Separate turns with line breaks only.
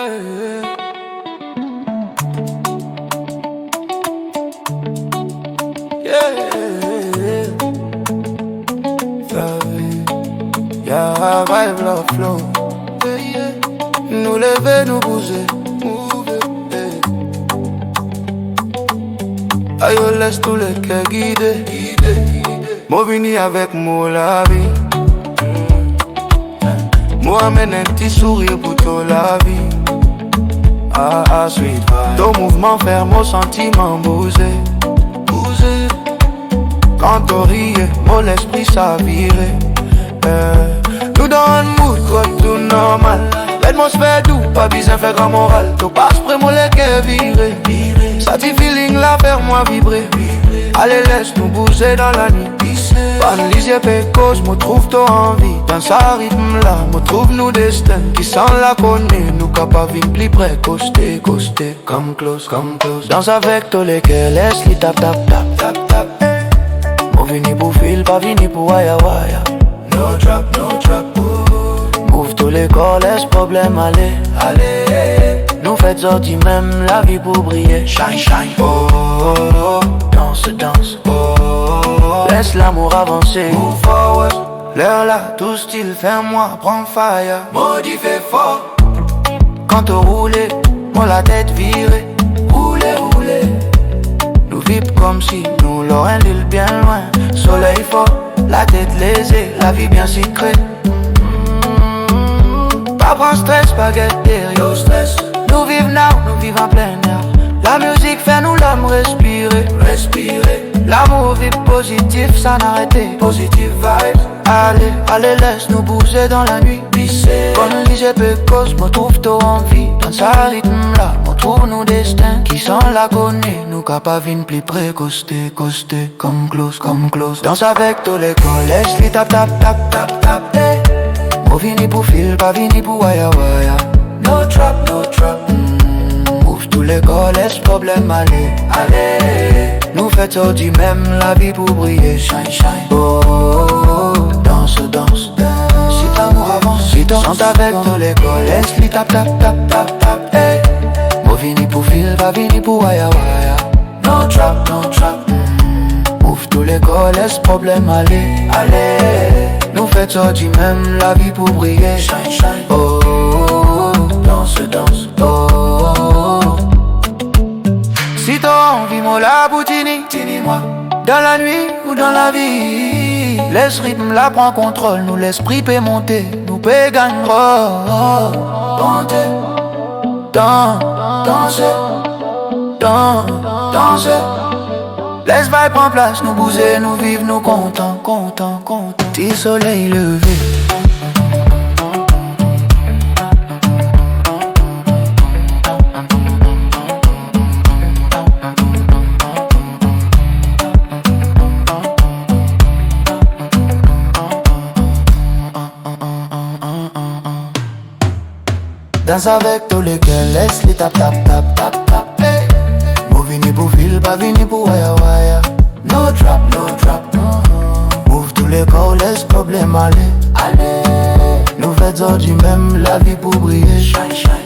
Yeah. Y'a vibe la flow. Nous lever, nous bouger. Aïe, on laisse tous les cœurs guider. Moi vini avec moi la vie. Moi amène un petit sourire pour toute la vie. Ah, sweet vibe. Ton mouvement faire mon sentiment bouger. Quand on rit, mon esprit s'avirait. Nous dans un mood, quoi, tout normal. L'atmosphère doux, pas besoin faire grand moral. Tout passe près, mon les cœurs viré. Ça dit feeling là, faire moi vibrer. Allez, laisse nous bouger dans la nuit. Analyse pécos, me trouve toi envie. Dans sa rythme là, me trouve nous destin. Qui s'en la connaît, nous capables vite plus près. Coster, come close. Danse avec tous les cœurs, laisse-les tap. Mo vini pour fil, pas vini pour waya. No trap. Move tous les corps, laisse problème aller. Nous faites sortir même la vie pour briller. Shine. Oh, danse. Oh, laisse l'amour avancer. Move forward. L'heure là, tout style, fais-moi, prends fire. Maudit fait fort. Quand on roule, moi la tête virée. Rouler. Nous vivons comme si nous l'aurions l'île bien loin. Soleil fort, la tête lésée, la vie bien sucrée. Pas prendre stress, pas guetter, yo stress. Nous vivons now, nous vivons en plein air. La musique fait nous l'homme respirer. L'amour vit positif, sans arrêter. Positive vibes. Allez, laisse nous bouger dans la nuit. Bonne lise pécos, me trouve toi en vie. Dans sa rythme là, me trouve nos destins. Qui s'en la connaît, nous capables vin plus près. Coster, come close. Danse avec tous les corps, laisse-les tap. Mo vini pour fil, pas vini pour waya. No trap. Move tous les corps, laisse problème aller. Nous faites sortir même la vie pour briller. Shine. Oh, danse. Si t'amour avance, si t'en chante avec tous les corps, laisse-les tap. Hey. Mo vini pour fil, pas vini pour waya. No trap. Move tous les corps, laisse problème aller. Nous faites sortir même la vie pour briller. Shine. Oh, danse. Oh. Si t'as envie, moi la boutini, dis-moi. Dans la nuit ou dans la vie, laisse rythme là, prend contrôle. Nous l'esprit peut monter, nous peut gagner. Danser. Laisse vibe prendre place, nous bouger, nous vivre, nous content. Petit soleil levé. Danse avec tous les cœurs, laisse-les tap. Hey. Mo vini pour fil, pas vini pour waya. No trap. Move tous les corps, laisse problème aller. Nous faites sortir même la vie pour briller. Shine.